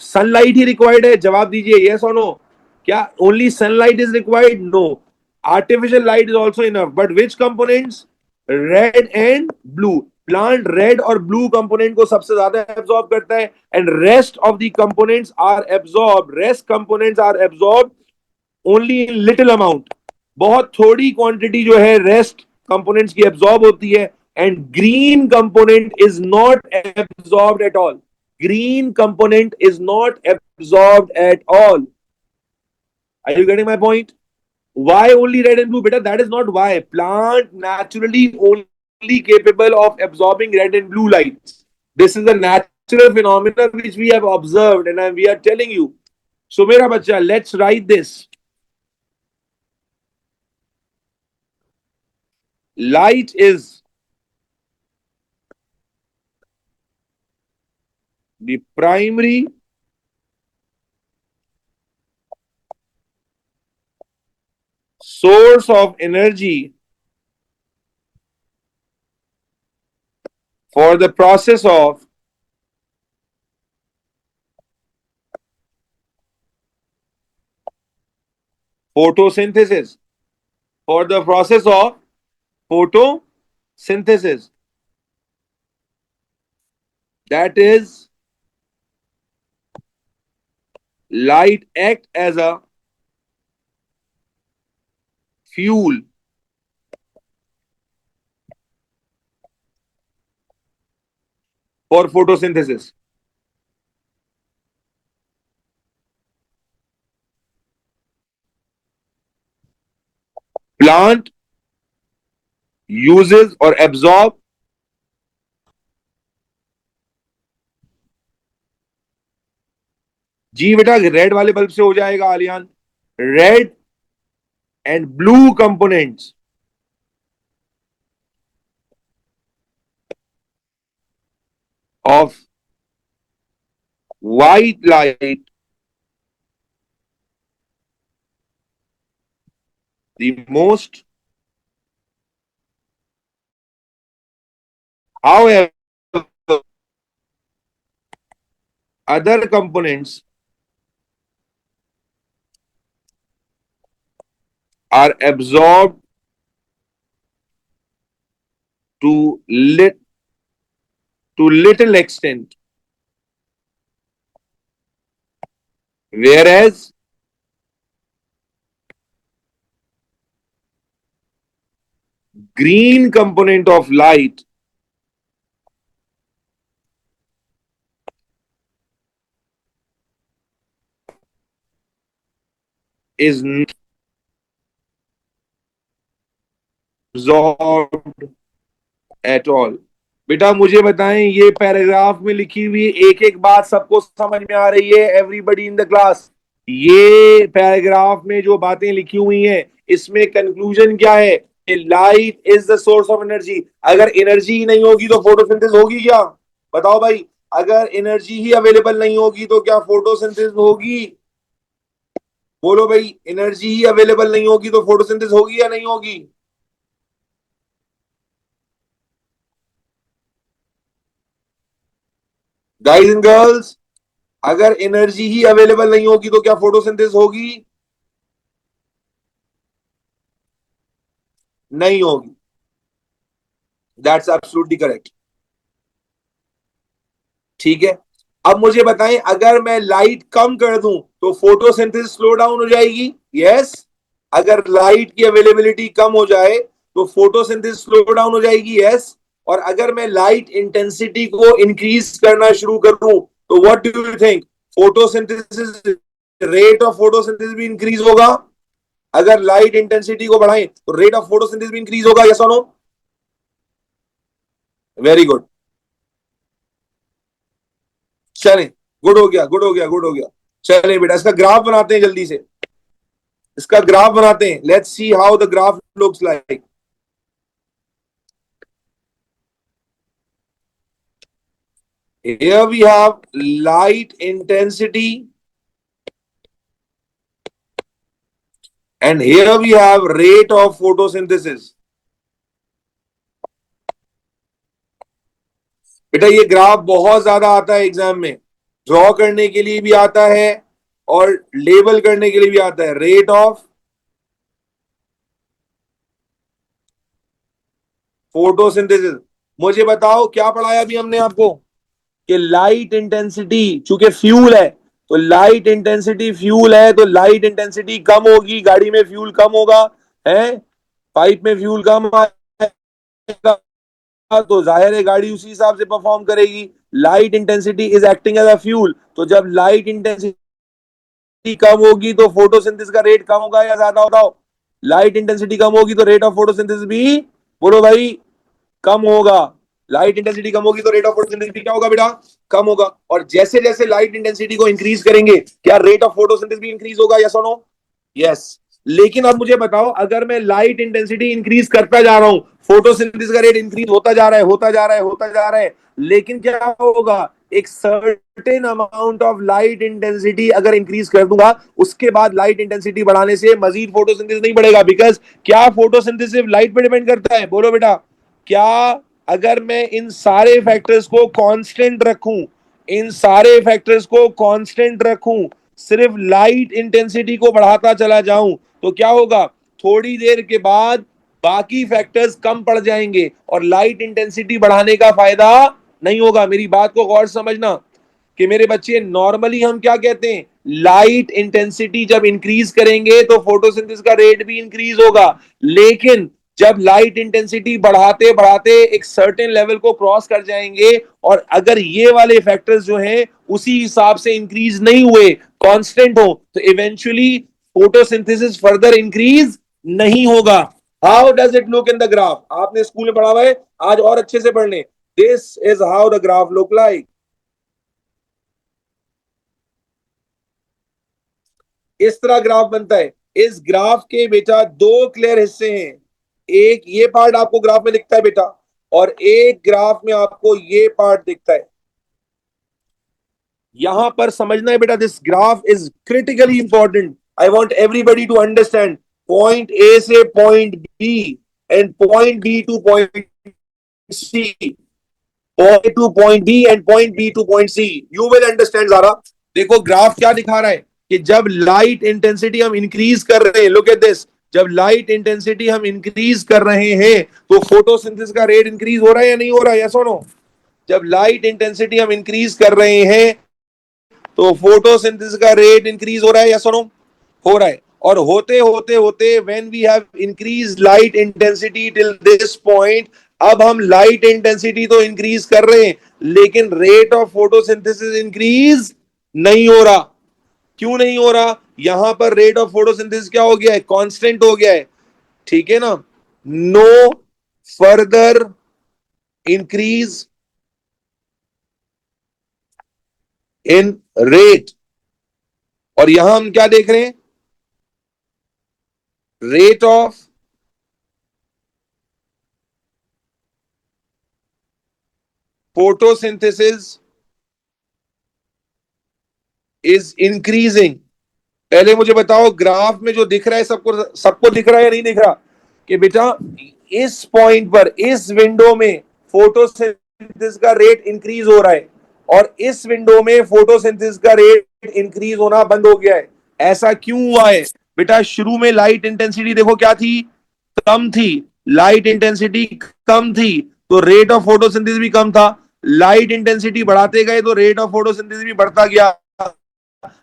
सनलाइट ही रिक्वायर्ड है? जवाब दीजिए, यस और नो? क्या only sunlight is required? No, artificial light is also enough, but which components? Red and blue. Plant red और ब्लू कंपोनेंट को सबसे ज्यादा एब्सॉर्ब करता है, and rest of the components are absorb, rest components are absorb only in little amount. बहुत थोड़ी quantity जो है रेस्ट कंपोनेंट्स की एब्सॉर्ब होती है, and green component is not absorbed at all. Green component is not absorbed at all. Are you getting my point? Why only red and blue? Beta, that is not why. Plant naturally only capable of absorbing red and blue lights. This is a natural phenomenon which we have observed, and we are telling you. So, mera bacha, let's write this. Light is the primary source of energy for the process of photosynthesis. For the process of photosynthesis. That is, light act as a fuel for photosynthesis. Plant uses or absorb जी बेटा, red वाले bulb से हो जाएगा Aliyan. Red and blue components of white light, the most, however, other components are absorbed to lit to little extent, whereas green component of light is not absorbed at all। बेटा मुझे बताएं, ये paragraph में लिखी हुई एक एक बात सबको समझ में आ रही है? एवरीबडी इन द क्लास, ये पैराग्राफ में जो बातें लिखी हुई हैं, इसमें कंक्लूजन क्या है? Light is the source of energy. अगर एनर्जी ही नहीं होगी तो फोटोसिंथेसिस होगी क्या? बताओ भाई, अगर एनर्जी ही अवेलेबल नहीं होगी तो क्या फोटोसिंथेसिस होगी? बोलो भाई, एनर्जी ही अवेलेबल नहीं होगी तो फोटोसिंथेसिस होगी या नहीं होगी? गाइस एंड गर्ल्स, अगर एनर्जी ही अवेलेबल नहीं होगी तो क्या फोटोसिंथेसिस होगी? नहीं होगी। That's absolutely correct. ठीक है, अब मुझे बताएं, अगर मैं लाइट कम कर दूं तो फोटोसिंथेसिस स्लो डाउन हो जाएगी? यस। अगर लाइट की अवेलेबिलिटी कम हो जाए तो फोटोसिंथेसिस स्लो डाउन हो जाएगी? यस। और अगर मैं लाइट इंटेंसिटी को इंक्रीज करना शुरू कर दूं तो what do you think, photosynthesis, rate of photosynthesis भी इंक्रीज होगा? अगर लाइट इंटेंसिटी को बढ़ाएं तो रेट ऑफ फोटोसिंथेसिस भी इंक्रीज होगा? यस और नो? Very good. चलें, गुड हो गया, गुड हो गया, गुड हो गया। चलें बेटा, इसका ग्राफ बनाते हैं जल्दी से, इसका ग्राफ बनाते हैं। Let's see how the graph looks like. Here we have light intensity and here we have rate of photosynthesis. बेटा ये ग्राफ बहुत ज्यादा आता है एग्जाम में, ड्रॉ करने के लिए भी आता है और लेबल करने के लिए भी आता है। Rate of photosynthesis. मुझे बताओ क्या पढ़ाया अभी हमने आपको, कि लाइट इंटेंसिटी चूंकि फ्यूल है, तो लाइट इंटेंसिटी फ्यूल है तो लाइट इंटेंसिटी कम होगी, गाड़ी में फ्यूल कम होगा, है पाइप में फ्यूल कम आएगा, तो जाहिर है गाड़ी उसी हिसाब से परफॉर्म करेगी। Light intensity is acting as a fuel, तो जब लाइट इंटेंसिटी कम होगी तो फोटोसिंथेसिस का रेट कम होगा या ज्यादा होगा? लाइट इंटेंसिटी कम होगी तो रेट ऑफ फोटोसिंथेसिस भी, बोलो भाई, कम होगा। लाइट इंटेंसिटी कम होगी तो रेट ऑफ फोटोसिंथेसिस भी क्या होगा बेटा? कम होगा। और जैसे जैसे लाइट इंटेंसिटी को इंक्रीज करेंगे, क्या रेट ऑफ फोटोसिंथेसिस भी इंक्रीज होगा? यस और नो? यस। लेकिन अब मुझे बताओ, अगर मैं लाइट इंटेंसिटी इंक्रीज करता जा रहा हूं, फोटोसिंथेसिस का रेट इंक्रीज होता जा रहा है, होता जा रहा है, होता जा रहा है, लेकिन क्या होगा, एक certain amount of light intensity अगर इंक्रीज कर दूंगा, उसके बाद लाइट इंटेंसिटी बढ़ाने से मजीद फोटोसिंथेसिस नहीं बढ़ेगा। बिकॉज क्या फोटोसिंथेसिस लाइट पे डिपेंड करता है? बोलो बेटा, क्या अगर मैं इन सारे फैक्टर्स को कांस्टेंट रखूं, इन सारे फैक्टर्स को कांस्टेंट रखूं, सिर्फ लाइट इंटेंसिटी को बढ़ाता चला जाऊं, तो क्या होगा, थोड़ी देर के बाद बाकी फैक्टर्स कम पड़ जाएंगे और लाइट इंटेंसिटी बढ़ाने का फायदा नहीं होगा। मेरी बात को गौर समझना कि मेरे बच्चे, नॉर्मली हम क्या कहते हैं, लाइट इंटेंसिटी जब इंक्रीज करेंगे तो फोटोसिंथेसिस का रेट भी इंक्रीज होगा। लेकिन जब लाइट इंटेंसिटी बढ़ाते बढ़ाते एक सर्टेन लेवल को क्रॉस कर जाएंगे और अगर ये वाले फैक्टर्स जो हैं उसी हिसाब से इंक्रीज नहीं हुए, कांस्टेंट हो, तो इवेंचुअली फोटोसिंथेसिस फर्दर इंक्रीज नहीं होगा। How does it look in the graph? आपने स्कूल में पढ़ा हुआ है, आज और अच्छे से पढ़ लें। This is how the graph look like. इस तरह ग्राफ बनता है। इस ग्राफ के बेटा दो क्लियर हिस्से हैं, एक ये पार्ट आपको ग्राफ में दिखता है बेटा, और एक ग्राफ में आपको ये पार्ट दिखता है। यहां पर समझना है बेटा, this graph is critically important. I want everybody to understand. Point A से point B and point B to point C, point to point B and point B to point C, you will understand जरा। देखो graph क्या दिखा रहा है कि जब light intensity हम इंक्रीज कर रहे हैं, लुक एट दिस, जब लाइट इंटेंसिटी हम इंक्रीज कर रहे हैं तो फोटोसिंथेसिस का रेट इंक्रीज हो रहा है या नहीं हो रहा है? यस और नो? जब लाइट इंटेंसिटी हम इंक्रीज कर रहे हैं तो फोटोसिंथेसिस का रेट इंक्रीज हो रहा है? यस और नो? हो रहा है। और होते होते होते when we have increase light intensity till this point, अब हम लाइट इंटेंसिटी तो इंक्रीज कर रहे हैं लेकिन रेट ऑफ फोटोसिंथेसिस इंक्रीज नहीं हो रहा। क्यों नहीं हो रहा? यहां पर रेट ऑफ फोटोसिंथेसिस क्या हो गया है? कांस्टेंट हो गया है, ठीक है ना? No further increase in rate. और यहां हम क्या देख रहे हैं? Rate of photosynthesis is increasing. पहले मुझे बताओ, ग्राफ में जो दिख रहा है सबको सबको दिख रहा है या नहीं दिख रहा, कि बेटा इस पॉइंट पर, इस विंडो में फोटोसिंथेसिस का रेट इंक्रीज हो रहा है और इस विंडो में फोटोसिंथेसिस का रेट इंक्रीज होना बंद हो गया है। ऐसा क्यों हुआ है? बेटा शुरू में लाइट इंटेंसिटी देखो क्या थी, कम थी। लाइट इंटेंसिटी कम थी तो रेट ऑफ फोटोसिंथेसिस भी कम था। लाइट इंटेंसिटी बढ़ाते गए तो रेट ऑफ फोटोसिंथेसिस भी बढ़ता गया।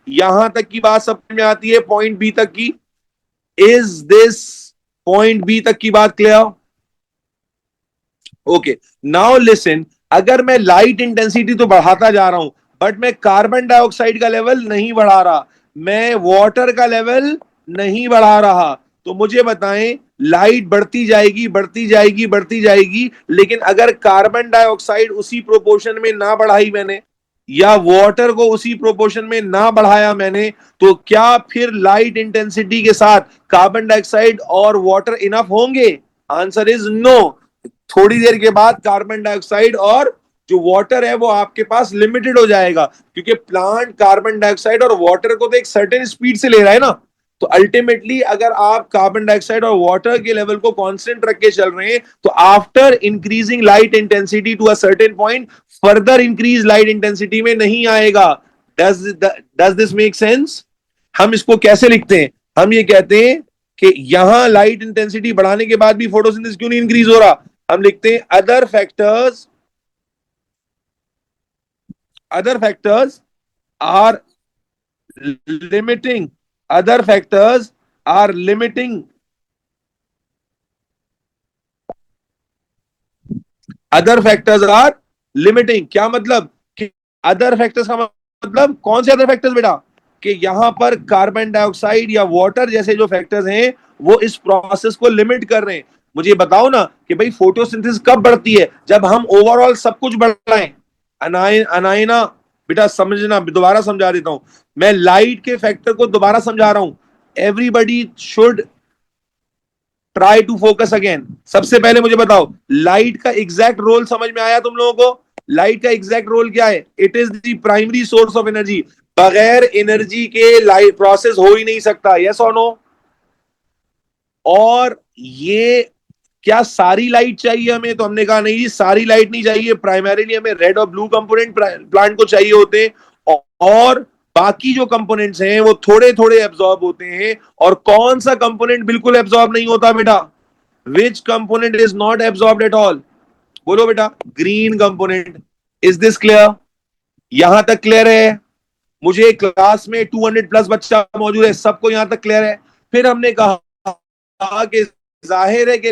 यहां तक की बात समझ में आती है, पॉइंट बी तक की? इज दिस पॉइंट बी तक की बात क्लियर? ओके, नाउ लिसन, अगर मैं लाइट इंटेंसिटी तो बढ़ाता जा रहा हूं, बट मैं कार्बन डाइऑक्साइड का लेवल नहीं बढ़ा रहा, मैं वाटर का लेवल नहीं बढ़ा रहा, तो मुझे बताएं, लाइट बढ़ती जाएगी बढ़ती जाएगी बढ़ती जाएगी, लेकिन अगर कार्बन डाइऑक्साइड उसी प्रोपोर्शन में ना बढ़ाई मैंने, या वाटर को उसी प्रोपोर्शन में ना बढ़ाया मैंने, तो क्या फिर लाइट इंटेंसिटी के साथ कार्बन डाइऑक्साइड और वाटर इनफ होंगे? Answer is no. थोड़ी देर के बाद कार्बन डाइऑक्साइड और जो वाटर है वो आपके पास लिमिटेड हो जाएगा, क्योंकि प्लांट कार्बन डाइऑक्साइड और वाटर को तो एक सर्टेन स्पीड से ले रहा है ना। तो अल्टीमेटली अगर आप कार्बन डाइऑक्साइड और वाटर के लेवल को कांस्टेंट रख के चल रहे हैं, तो after increasing light intensity to a certain point, further increase light intensity में नहीं आएगा। Does this make sense? हम इसको कैसे लिखते हैं? हम ये कहते हैं कि यहां लाइट इंटेंसिटी बढ़ाने के बाद भी फोटोसिंथेसिस क्यों नहीं इंक्रीज हो रहा? हम लिखते हैं other factors are limiting, other factors are limiting, other factors are limiting. क्या मतलब? कि अदर फैक्टर्स का मतलब कौन से अदर फैक्टर्स बेटा? कि यहां पर कार्बन डाइऑक्साइड या वाटर जैसे जो फैक्टर्स हैं वो इस प्रोसेस को लिमिट कर रहे हैं। मुझे बताओ ना कि भाई फोटोसिंथेसिस कब बढ़ती है? जब हम ओवरऑल सब कुछ बढ़ाएं। अनायना बेटा समझना, दोबारा समझा देता हूं, मैं लाइट के फैक्टर को दोबारा समझा रहा हूं। Everybody should try to focus again. सबसे पहले मुझे बताओ, लाइट का एग्जैक्ट रोल समझ में आया तुम लोगों को? लाइट का एग्जैक्ट रोल क्या है? It is the primary source of energy. बगैर एनर्जी के लाइट प्रोसेस हो ही नहीं सकता। यस और नो? और ये क्या सारी लाइट चाहिए हमें? तो हमने कहा नहीं, सारी लाइट नहीं चाहिए, प्राइमरीली हमें रेड और ब्लू कंपोनेंट प्लांट को चाहिए होते हैं, और बाकी जो कंपोनेंट्स हैं वो थोड़े थोड़े एब्जॉर्ब होते हैं। और कौन सा कंपोनेंट बिल्कुल एब्जॉर्ब नहीं होता बेटा? विच component is not absorb at all? बोलो बेटा। Green component. Is this clear? यहां तक क्लियर है? मुझे क्लास में 200 प्लस बच्चा मौजूद है, सबको यहां तक क्लियर है? फिर हमने कहा कि जाहिर है कि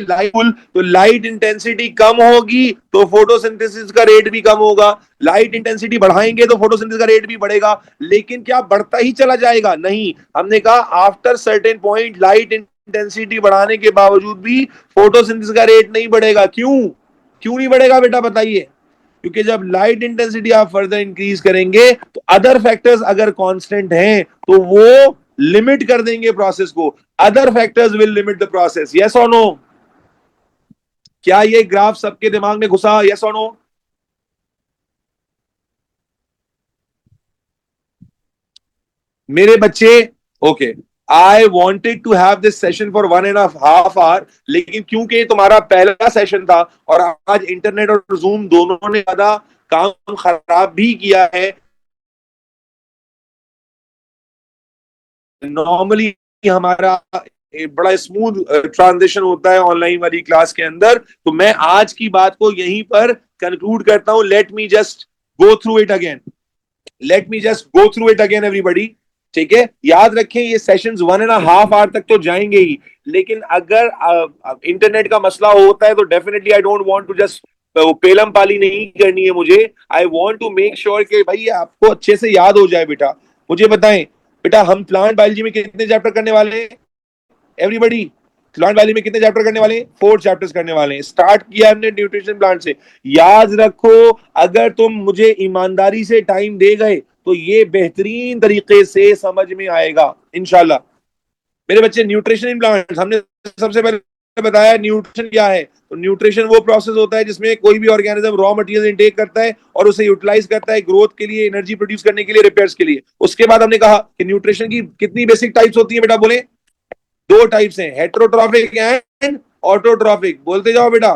लाइट इंटेंसिटी कम होगी तो फोटोसिंथेसिस का रेट भी कम होगा, लाइट इंटेंसिटी बढ़ाएंगे तो फोटोसिंथेसिस का रेट भी बढ़ेगा। लेकिन क्या बढ़ता ही चला जाएगा? नहीं, हमने कहा after certain point light intensity बढ़ाने के बावजूद भी फोटोसिंथेसिस का रेट नहीं बढ़ेगा। क्यों? क्यों नहीं बढ़ेगा बेटा बताइए? क्योंकि जब लाइट इंटेंसिटी आप फर्दर इंक्रीज करेंगे तो अदर फैक्टर्स अगर कांस्टेंट हैं तो वो लिमिट कर देंगे प्रोसेस को। Other factors will limit the process. Yes और नो? क्या ये ग्राफ सबके दिमाग में घुसा? यस और नो? मेरे बच्चे, okay, I wanted to have this session for 1.5 hour, लेकिन क्योंकि तुम्हारा पहला सेशन था और आज इंटरनेट और जूम दोनों ने ज्यादा काम खराब भी किया है, नॉर्मली हमारा बड़ा स्मूथ ट्रांजिशन होता है ऑनलाइन वाली क्लास के अंदर, तो मैं आज की बात को यहीं पर कंक्लूड करता हूं। Let me just go through it again, let me just go through it again everybody. ठीक है, याद रखें ये सेशंस 1.5 आवर तक तो जाएंगे ही, लेकिन अगर इंटरनेट का मसला होता है तो definitely I don't want to just पेलम पाली नहीं करनी है मुझे। I want to make sure कि भाई आपको अच्छे से याद हो जाए। बेटा मुझे बताएं, बेटा हम प्लांट बायोलॉजी में कितने चैप्टर करने वाले हैं? एवरीबडी, प्लांट बायोलॉजी में कितने चैप्टर करने वाले हैं? 4 चैप्टर्स करने वाले हैं। स्टार्ट किया हमने न्यूट्रिशन प्लांट से। याद रखो, अगर तुम मुझे ईमानदारी से टाइम दे गए तो ये बेहतरीन तरीके से समझ में आएगा इंशाल्लाह। मेरे बच्चे, न्यूट्रिशन इन प्लांट्स हमने सबसे पहले बताया न्यूट्रिशन क्या है। तो न्यूट्रिशन वो प्रोसेस होता है जिसमें कोई भी ऑर्गेनिज्म रॉ मटेरियल इनटेक करता है और उसे यूटिलाइज करता है ग्रोथ के लिए, एनर्जी प्रोड्यूस करने के लिए, रिपेयर्स के लिए। उसके बाद हमने कहा कि न्यूट्रिशन की कितनी बेसिक टाइप्स होती है बेटा? बोले 2 टाइप्स हैं, हेट्रोट्रॉफिक एंड ऑटोट्रॉफिक। बोलते जाओ बेटा।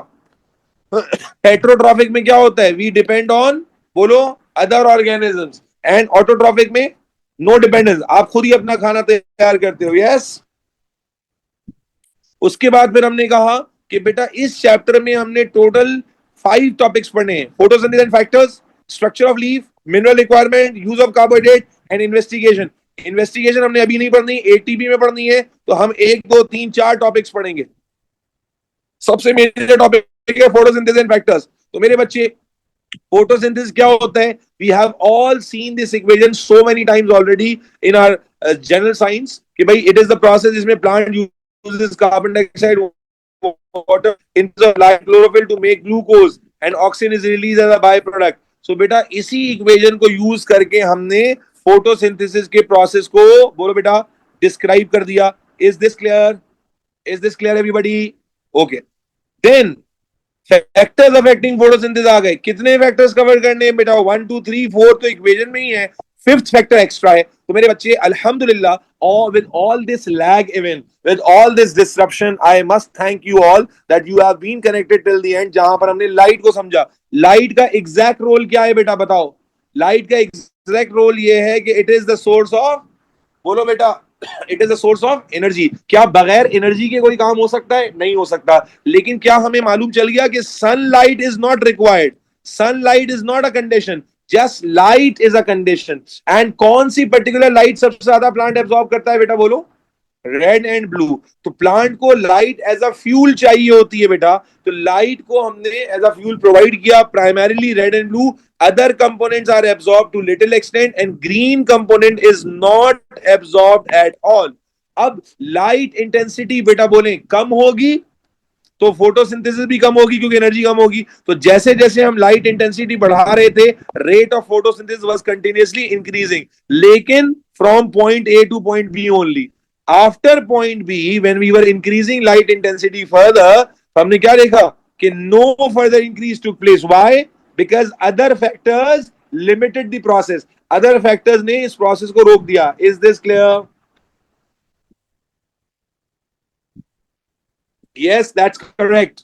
हेट्रोट्रॉफिक में क्या होता है? वी डिपेंड ऑन, बोलो, अदर ऑर्गेनिजम्स। एंड ऑटोट्रॉफिक में नो डिपेंडेंस, आप खुद ही अपना खाना तैयार करते हो। यस। उसके बाद फिर हमने कहा कि बेटा इस चैप्टर में हमने टोटल 5 टॉपिक्स पढ़ने हैं, photosynthesis and factors, structure of leaf, mineral requirement, use of carbohydrate and investigation. Investigation हमने अभी नहीं पढ़नी, एटीपी में पढ़नी है, तो हम 1 2 3 4 टॉपिक्स पढ़ेंगे। सबसे मेजर टॉपिक है फोटोसिंथेसिस एंड फैक्टर्स। तो मेरे बच्चे, फोटोसिंथेसिस क्या होता है? We have all seen this equation so many times already in our general science कि भाई इट इज द प्रोसेस जिसमें plant uses carbon dioxide water in the light chlorophyll to make glucose and oxygen is release as a by product. So बेटा इसी equation को use करके हमने photosynthesis के process को, बोलो बेटा, डिस्क्राइब कर दिया। Is this clear? Is this clear everybody? Okay, then factors affecting photosynthesis आ गए। कितने फैक्टर्स कवर करने हैं बेटा? 1 2 3 4 तो इक्वेशन में ही है, 5th फैक्टर एक्स्ट्रा है। तो मेरे बच्चे अल्हम्दुलिल्लाह, और with all this lag even, with all this disruption, I must thank you all that you have been connected till the end, जहां पर हमने लाइट को समझा। लाइट का एग्जैक्ट रोल क्या है बेटा, बताओ? लाइट का एग्जैक्ट रोल ये है कि it is the source of, बोलो बेटा, it is the source of energy. क्या बगैर एनर्जी के कोई काम हो सकता है? नहीं हो सकता। लेकिन क्या हमें मालूम चल गया कि sunlight is not required, sunlight is not a condition, just light is a condition. And कौन सी पर्टिकुलर लाइट सबसे ज्यादा प्लांट एब्सॉर्ब करता है बेटा, बोलो? Red and blue. तो प्लांट को लाइट एज अ फ्यूल चाहिए होती है बेटा, तो लाइट को हमने एज अ फ्यूल प्रोवाइड किया, primarily red and blue. other components are absorbed to little extent and green component is not absorbed at all. अब लाइट इंटेंसिटी बेटा बोले कम होगी तो फोटोसिंथेसिस भी कम होगी, क्योंकि एनर्जी कम होगी। तो जैसे जैसे हम लाइट इंटेंसिटी बढ़ा रहे थे, rate of photosynthesis was continuously increasing, लेकिन from point A to point B only. After point B when we were increasing light intensity further, हमने क्या देखा कि no further increase took place. Why? Because other factors limited the process, other factors ने इस process को रोक दिया। Is this clear? Yes, that's correct.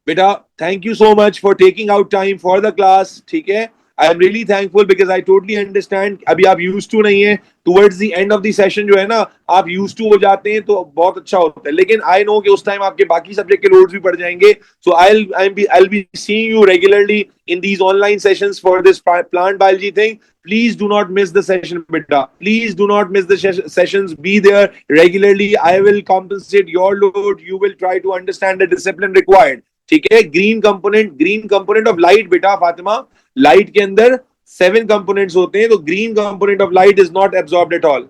बेटा thank you so much for taking out time for the class, ठीक है? I am really thankful because I totally understand, अभी आप यूज टू नहीं है, towards the end of the session जो है ना, आप यूज टू हो जाते हैं तो बहुत अच्छा होता है। लेकिन आई नो कि उस टाइम आपके बाकी सब्जेक्ट के लोड्स भी पड़ जाएंगे। सो I'll be seeing you regularly in these online sessions for this plant biology thing. Please do not miss the session beta, please do not miss the sessions, be there regularly. I will compensate your load, you will try to understand the discipline required, ठीक है? Green component of light बेटा, Fatima, light के अंदर 7 components होते हैं, तो green component of light is not absorbed at all.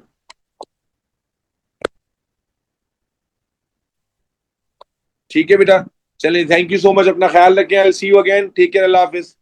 ठीक है बेटा, चलिए, थैंक यू सो मच, अपना ख्याल रखें, I will see you again, take care, अल्लाह हाफिज।